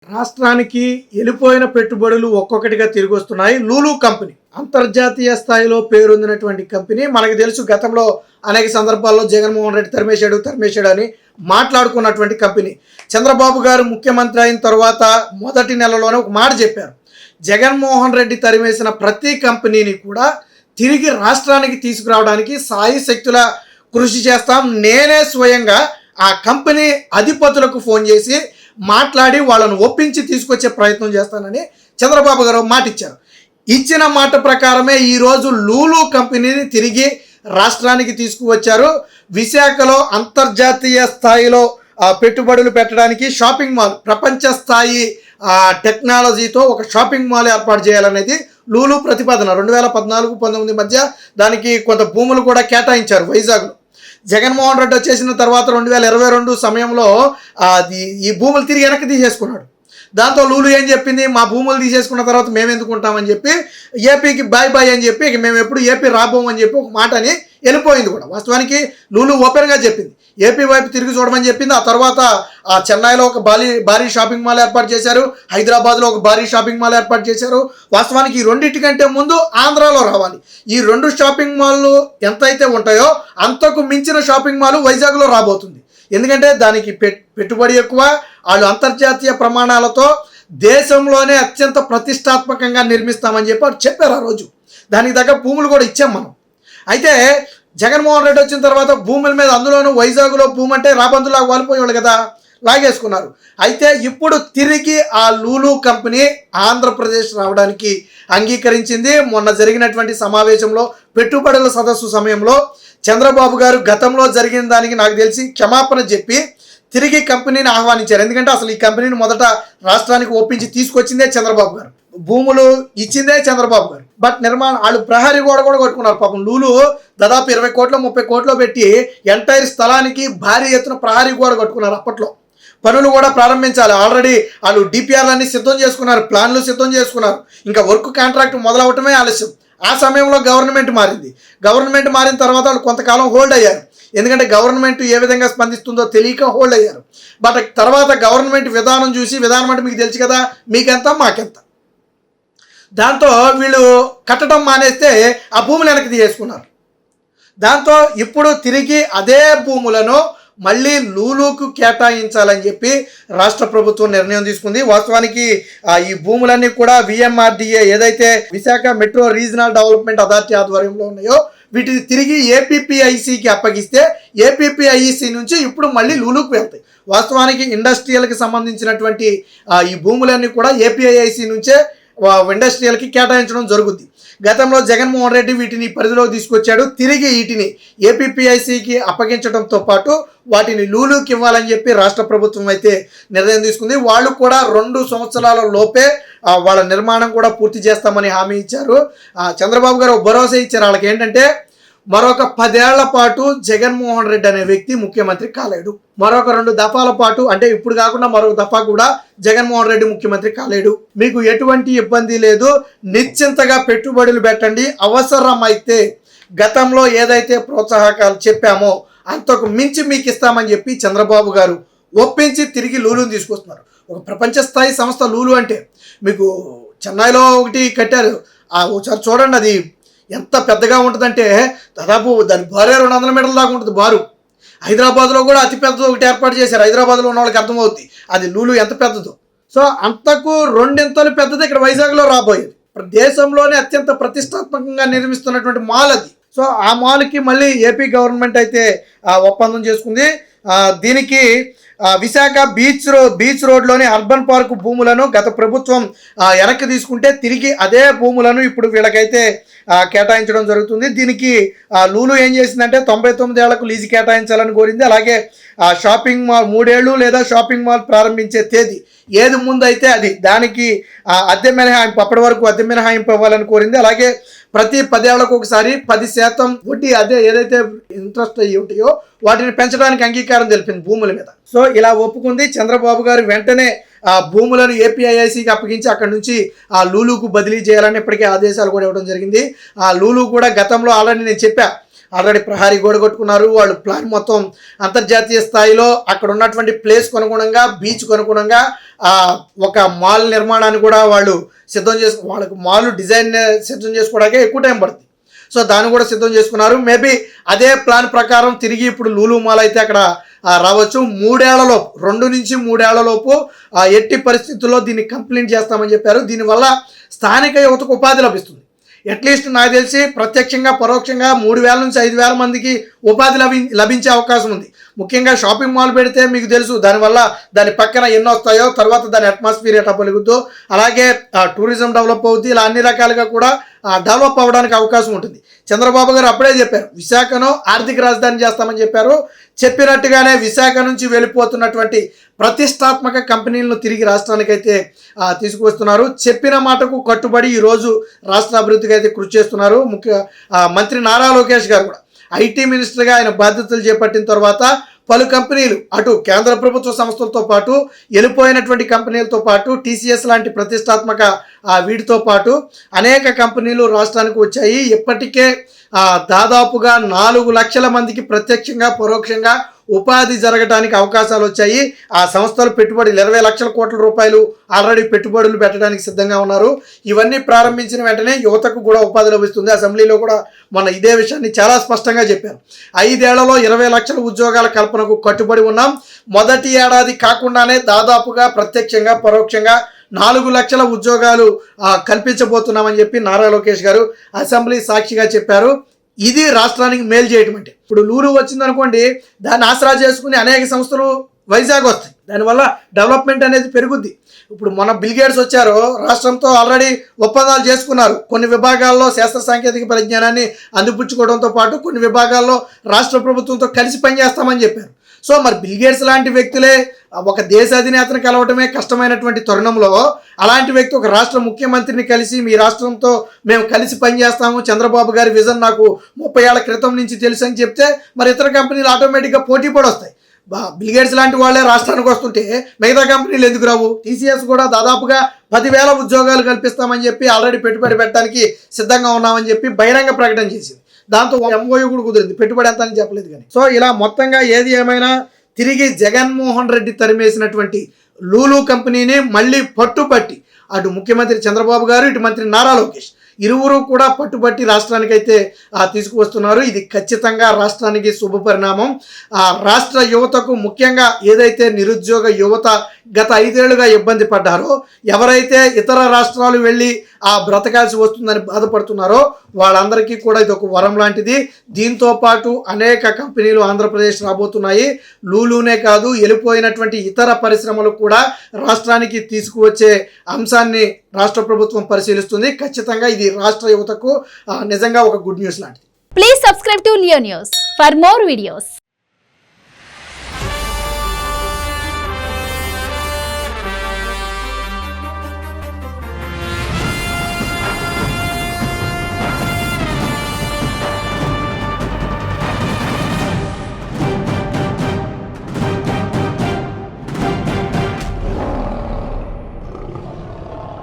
రాష్ట్రానికి వెళ్ళిపోయిన పెట్టుబడులు ఒక్కొక్కటిగా తిరిగి వస్తున్నాయి. లూలు కంపెనీ అంతర్జాతీయ స్థాయిలో పేరొందినటువంటి కంపెనీ. మనకు తెలుసు, గతంలో అనేక సందర్భాల్లో జగన్మోహన్ రెడ్డి తరిమేశాడు అని మాట్లాడుకున్నటువంటి కంపెనీ. చంద్రబాబు గారు ముఖ్యమంత్రి అయిన తర్వాత మొదటి నెలలోనే ఒక మాట చెప్పారు, జగన్మోహన్ రెడ్డి తరిమేసిన ప్రతి కంపెనీని కూడా తిరిగి రాష్ట్రానికి తీసుకురావడానికి సాయశక్తుల కృషి చేస్తాం. నేనే స్వయంగా ఆ కంపెనీ అధిపతులకు ఫోన్ చేసి మాట్లాడి వాళ్ళను ఒప్పించి తీసుకొచ్చే ప్రయత్నం చేస్తానని చంద్రబాబు గారు మాట ఇచ్చారు. ఇచ్చిన మాట ప్రకారమే ఈరోజు లూలు కంపెనీని తిరిగి రాష్ట్రానికి తీసుకువచ్చారు. విశాఖలో అంతర్జాతీయ స్థాయిలో పెట్టుబడులు పెట్టడానికి షాపింగ్ మాల్, ప్రపంచ స్థాయి టెక్నాలజీతో ఒక షాపింగ్ మాల్ ఏర్పాటు చేయాలనేది లూలు ప్రతిపాదన. 2014-19 మధ్య దానికి కొంత భూములు కూడా కేటాయించారు వైజాగ్లో. జగన్మోహన్ రెడ్డి వచ్చేసిన తర్వాత 2022 సమయంలో ఈ భూములు తిరిగి వెనక్కి తీసేసుకున్నాడు. దాంతో లూలు ఏం చెప్పింది, మా భూములు తీసేసుకున్న తర్వాత మేము ఎందుకుంటామని చెప్పి ఏపీకి బాయ్ అని చెప్పి మేము ఎప్పుడు ఏపీ రాబోమని చెప్పి ఒక మాటని వెళ్ళిపోయింది కూడా. వాస్తవానికి లూలు ఓపెన్గా చెప్పింది, ఏపీ వైపు తిరిగి చూడమని చెప్పింది. ఆ తర్వాత చెన్నైలో ఒక భారీ షాపింగ్ మాల్ ఏర్పాటు చేశారు, హైదరాబాద్లో ఒక భారీ షాపింగ్ మాల్ ఏర్పాటు చేశారు. వాస్తవానికి ఈ రెండింటికంటే ముందు ఆంధ్రాలో రావాలి. ఈ 2 షాపింగ్ మాల్లు ఎంతైతే ఉంటాయో అంతకు మించిన షాపింగ్ మాల్ వైజాగ్లో రాబోతుంది. ఎందుకంటే దానికి పెట్టుబడి ఎక్కువ, వాళ్ళు అంతర్జాతీయ ప్రమాణాలతో దేశంలోనే అత్యంత ప్రతిష్టాత్మకంగా నిర్మిస్తామని చెప్పారు ఆ రోజు. దానికి తగ్గ భూములు కూడా ఇచ్చాం మనం. అయితే జగన్మోహన్ రెడ్డి వచ్చిన తర్వాత భూముల మీద, అందులోనూ వైజాగ్లో భూమి అంటే రాబందులాగా వాలిపోయేవాళ్ళు కదా, లాగేసుకున్నారు. అయితే ఇప్పుడు తిరిగి ఆ లూలు కంపెనీ ఆంధ్రప్రదేశ్ రావడానికి అంగీకరించింది. మొన్న జరిగినటువంటి సమావేశంలో, పెట్టుబడుల సదస్సు సమయంలో చంద్రబాబు గారు గతంలో జరిగిన దానికి నాకు తెలిసి క్షమాపణ చెప్పి తిరిగి కంపెనీని ఆహ్వానించారు. ఎందుకంటే అసలు ఈ కంపెనీని మొదట రాష్ట్రానికి ఒప్పించి తీసుకొచ్చిందే చంద్రబాబు గారు, భూములు ఇచ్చిందే చంద్రబాబు గారు. బట్ వాళ్ళు ప్రహరీ గోడ కూడా కట్టుకున్నారు. పాపం లూలు దాదాపు 20 కోట్లు 30 కోట్లు పెట్టి ఎంటైర్ స్థలానికి భారీ ఎత్తున ప్రహరీ గోడ కట్టుకున్నారు. అప్పట్లో పనులు కూడా ప్రారంభించాలి. ఆల్రెడీ వాళ్ళు డిపిఆర్లన్నీ సిద్ధం చేసుకున్నారు, ప్లాన్లు సిద్ధం చేసుకున్నారు. ఇంకా వర్క్ కాంట్రాక్ట్ మొదలవటమే ఆలస్యం. ఆ సమయంలో గవర్నమెంట్ మారిన తర్వాత వాళ్ళు కొంతకాలం హోల్డ్ అయ్యారు. ఎందుకంటే గవర్నమెంట్ ఏ విధంగా స్పందిస్తుందో తెలియక హోల్డ్ అయ్యారు. బట్ తర్వాత గవర్నమెంట్ విధానం చూసి, విధానం అంటే మీకు తెలుసు కదా, మీకెంత మాకెంత, దాంతో వీళ్ళు కట్టడం మానేస్తే ఆ భూములు వెనక్కి తీసుకున్నారు. దాంతో ఇప్పుడు తిరిగి అదే భూములను మళ్ళీ లూలుకు కేటాయించాలని చెప్పి రాష్ట్ర ప్రభుత్వం నిర్ణయం తీసుకుంది. వాస్తవానికి ఈ భూములన్నీ కూడా విఎంఆర్డీఏ, ఏదైతే Visakha metro regional development authority ఆధ్వర్యంలో ఉన్నాయో, వీటిని తిరిగి ఏపీపీఐసికి అప్పగిస్తే ఏపీపీఐసి నుంచి ఇప్పుడు మళ్ళీ లూలుకు వెళ్తాయి. వాస్తవానికి ఇండస్ట్రియల్కి సంబంధించినటువంటి ఈ భూములన్నీ కూడా ఏపీఐసి నుంచే ఇండస్ట్రియల్కి కేటాయించడం జరుగుద్ది. గతంలో జగన్మోహన్ రెడ్డి వీటిని పరిధిలోకి తీసుకొచ్చాడు. తిరిగి వీటిని ఏపీపీఐసికి అప్పగించడంతో పాటు వాటిని లూలుకి ఇవ్వాలని చెప్పి రాష్ట్ర ప్రభుత్వం అయితే నిర్ణయం తీసుకుంది. వాళ్ళు కూడా 2 సంవత్సరాల లోపే వాళ్ళ నిర్మాణం కూడా పూర్తి చేస్తామని హామీ ఇచ్చారు. చంద్రబాబు గారు భరోసా ఇచ్చారు వాళ్ళకి. ఏంటంటే మరొక 10 ఏళ్ల పాటు జగన్మోహన్ రెడ్డి అనే వ్యక్తి ముఖ్యమంత్రి కాలేడు. మరొక 2 దఫాల పాటు, అంటే ఇప్పుడు కాకుండా మరొక దఫా కూడా జగన్మోహన్ రెడ్డి ముఖ్యమంత్రి కాలేడు. మీకు ఎటువంటి ఇబ్బంది లేదు, నిశ్చింతగా పెట్టుబడులు పెట్టండి. అవసరమైతే గతంలో ఏదైతే ప్రోత్సాహకాలు చెప్పామో అంతకు మించి మీకు ఇస్తామని చెప్పి చంద్రబాబు గారు ఒప్పించి తిరిగి లూలుని తీసుకొస్తున్నారు. ఒక ప్రపంచ స్థాయి సంస్థ లూలు అంటే. మీకు చెన్నైలో ఒకటి కట్టారు, ఒకసారి చూడండి, అది ఎంత పెద్దగా ఉంటుందంటే దాదాపు దాని బారే 200 మీటర్ల దాకా ఉంటుంది బారు. హైదరాబాద్లో కూడా అతి పెద్దది ఒకటి ఏర్పాటు చేశారు. హైదరాబాద్లో ఉన్న వాళ్ళకి అర్థమవుతుంది అది లూలు ఎంత పెద్దదో. సో అంతకు 2 పెద్దది ఇక్కడ వైజాగ్లో రాబోయేది. దేశంలోనే అత్యంత ప్రతిష్టాత్మకంగా నిర్మిస్తున్నటువంటి మాల్ అది. సో ఆ మాల్కి మళ్ళీ ఏపీ గవర్నమెంట్ అయితే ఒప్పందం చేసుకుంది. దీనికి విశాఖ బీచ్ రోడ్లోని అర్బన్ పార్క్ భూములను గత ప్రభుత్వం వెనక్కి తీసుకుంటే తిరిగి అదే భూములను ఇప్పుడు వీళ్ళకైతే కేటాయించడం జరుగుతుంది. దీనికి లూలు ఏం చేసిందంటే 99 ఏళ్లకు లీజు కేటాయించాలని కోరింది. అలాగే షాపింగ్ మాల్ 3 ఏళ్ళు లేదా షాపింగ్ మాల్ ప్రారంభించే తేదీ ఏది ముందు అయితే అది, దానికి అద్దె మినహాయింపు, అప్పటి వరకు అద్దె మినహాయింపు ఇవ్వాలని కోరింది. అలాగే ప్రతి 10 ఏళ్లకు ఒకసారి 10% వడ్డీ, అదే ఏదైతే ఇంట్రెస్ట్ అయ్యి ఉంటాయో వాటిని పెంచడానికి అంగీకారం తెలిపింది భూముల మీద. సో ఇలా ఒప్పుకుంది. చంద్రబాబు గారు వెంటనే ఆ భూములను ఏపీఐఐసికి అప్పగించి అక్కడి నుంచి ఆ లూలుకు బదిలీ చేయాలని ఇప్పటికే ఆదేశాలు కూడా ఇవ్వడం జరిగింది. ఆ లూలు కూడా గతంలో ఆల్రెడీ నేను చెప్పా, ఆల్రెడీ ప్రహారీ గోడ కొట్టుకున్నారు. వాళ్ళు ప్లాన్ మొత్తం అంతర్జాతీయ స్థాయిలో అక్కడ ఉన్నటువంటి ప్లేస్కు అనుగుణంగా, బీచ్కు అనుగుణంగా ఒక మాల్ నిర్మాణాన్ని కూడా వాళ్ళు వాళ్ళకి మాల్ డిజైన్ సిద్ధం చేసుకోవడానికి ఎక్కువ టైం పడుతుంది. సో దాన్ని కూడా సిద్ధం చేసుకున్నారు. మేబీ అదే ప్లాన్ ప్రకారం తిరిగి ఇప్పుడు లూలు మాల్ అయితే అక్కడ రావచ్చు. 3 ఏళ్లలోపు 2 నుంచి 3 ఏళ్లలోపు ఎట్టి పరిస్థితుల్లో దీన్ని కంప్లీట్ చేస్తామని చెప్పారు. దీనివల్ల స్థానిక యువతకు ఉపాధి లభిస్తుంది. అట్లీస్ట్ నాకు తెలిసి ప్రత్యక్షంగా పరోక్షంగా 3,000 నుంచి 5,000 మందికి ఉపాధి లభించే అవకాశం ఉంది. ముఖ్యంగా షాపింగ్ మాల్ పెడితే మీకు తెలుసు దానివల్ల దాని పక్కన ఎన్ని వస్తాయో, తర్వాత దాని అట్మాస్ఫియర్ ఎట్లా పలుకుద్దో, అలాగే టూరిజం డెవలప్ అవుతుంది. ఇలా అన్ని రకాలుగా కూడా డెవలప్ అవ్వడానికి అవకాశం ఉంటుంది. చంద్రబాబు గారు అప్పుడే చెప్పారు విశాఖను ఆర్థిక రాజధాని చేస్తామని చెప్పారు. చెప్పినట్టుగానే విశాఖ నుంచి వెళ్ళిపోతున్నటువంటి ప్రతిష్టాత్మక కంపెనీలను తిరిగి రాష్ట్రానికైతే తీసుకువస్తున్నారు. చెప్పిన మాటకు కట్టుబడి ఈరోజు రాష్ట్ర అభివృద్ధికి అయితే కృషి చేస్తున్నారు. మంత్రి నారా లోకేష్ గారు కూడా ఐటీ మినిస్టర్గా ఆయన బాధ్యతలు చేపట్టిన తర్వాత పలు కంపెనీలు అటు కేంద్ర ప్రభుత్వ సంస్థలతో పాటు వెళ్ళిపోయినటువంటి కంపెనీలతో పాటు టీసీఎస్ లాంటి ప్రతిష్టాత్మక వీటితో పాటు అనేక కంపెనీలు రాష్ట్రానికి వచ్చాయి. ఇప్పటికే దాదాపుగా 4 లక్షల మందికి ప్రత్యక్షంగా పరోక్షంగా ఉపాధి జరగడానికి అవకాశాలు వచ్చాయి. ఆ సంస్థలు పెట్టుబడులు 20 లక్షల కోట్ల రూపాయలు ఆల్రెడీ పెట్టుబడులు పెట్టడానికి సిద్ధంగా ఉన్నారు. ఇవన్నీ ప్రారంభించిన వెంటనే యువతకు కూడా ఉపాధి లభిస్తుంది. అసెంబ్లీలో కూడా మొన్న ఇదే విషయాన్ని చాలా స్పష్టంగా చెప్పారు. 5 ఏళ్లలో 20 లక్షల ఉద్యోగాల కల్పనకు కట్టుబడి ఉన్నాం. మొదటి ఏడాది కాకుండానే దాదాపుగా ప్రత్యక్షంగా పరోక్షంగా 4 లక్షల ఉద్యోగాలు కల్పించబోతున్నామని చెప్పి నారా లోకేష్ గారు అసెంబ్లీ సాక్షిగా చెప్పారు. ఇది రాష్ట్రానికి మేలు చేయటం అంటే. ఇప్పుడు లూలు వచ్చిందనుకోండి, దాన్ని ఆసరా చేసుకుని అనేక సంస్థలు వైజాగ్ వస్తాయి. దానివల్ల డెవలప్మెంట్ అనేది పెరుగుద్ది. ఇప్పుడు మన బిల్ గేట్స్ వచ్చారు, రాష్ట్రంతో ఆల్రెడీ ఒప్పందాలు చేసుకున్నారు. కొన్ని విభాగాల్లో శాస్త్ర సాంకేతిక పరిజ్ఞానాన్ని అందిపుచ్చుకోవడంతో పాటు కొన్ని విభాగాల్లో రాష్ట్ర ప్రభుత్వంతో కలిసి పనిచేస్తామని చెప్పారు. సో మరి బిల్ గేట్స్ లాంటి వ్యక్తులే ఒక దేశ అధినేతను కలవటమే కష్టమైనటువంటి తరుణంలో అలాంటి వ్యక్తి ఒక రాష్ట్ర ముఖ్యమంత్రిని కలిసి మీ రాష్ట్రంతో మేము కలిసి పనిచేస్తాము, చంద్రబాబు గారి విజన్ నాకు 30 ఏళ్ల క్రితం నుంచి తెలుసు అని చెప్తే మరి ఇతర కంపెనీలు ఆటోమేటిక్గా పోటీ పడొస్తాయి. బిల్ గేట్స్ లాంటి వాళ్ళే రాష్ట్రానికి వస్తుంటే మిగతా కంపెనీలు ఎందుకు రావు? టీసీఎస్ కూడా దాదాపుగా 10,000 ఉద్యోగాలు కల్పిస్తామని చెప్పి ఆల్రెడీ పెట్టుబడి పెట్టడానికి సిద్ధంగా ఉన్నామని చెప్పి బహిరంగ ప్రకటన చేసింది. దాంతో ఎంఓయూ కూడా కుదిరింది, పెట్టుబడి ఎంత అని చెప్పలేదు కానీ. సో ఇలా మొత్తంగా ఏది ఏమైనా తిరిగి జగన్మోహన్ రెడ్డి తరిమేసినటువంటి లూలు కంపెనీని మళ్ళీ పట్టుబట్టి అటు ముఖ్యమంత్రి చంద్రబాబు గారు, ఇటు మంత్రి నారా లోకేష్ ఇరువురు కూడా పట్టుబట్టి రాష్ట్రానికైతే తీసుకువస్తున్నారు. ఇది ఖచ్చితంగా రాష్ట్రానికి శుభ పరిణామం. రాష్ట్ర యువతకు ముఖ్యంగా ఏదైతే నిరుద్యోగ యువత గత 5 ఏళ్లుగా ఇబ్బంది పడ్డారో, ఎవరైతే ఇతర రాష్ట్రాలు వెళ్ళి బ్రతకాల్సి వస్తుందని బాధపడుతున్నారో వాళ్ళందరికీ కూడా ఇది ఒక వరం లాంటిది. దీంతో పాటు అనేక కంపెనీలు ఆంధ్రప్రదేశ్ రాబోతున్నాయి. లూలునే కాదు, వెళ్ళిపోయినటువంటి ఇతర పరిశ్రమలు కూడా రాష్ట్రానికి తీసుకువచ్చే అంశాన్ని రాష్ట్ర ప్రభుత్వం పరిశీలిస్తుంది. ఖచ్చితంగా ఇది రాష్ట్ర యువతకు నిజంగా ఒక గుడ్ న్యూస్ లాంటిది. Please subscribe to Leo news for more videos.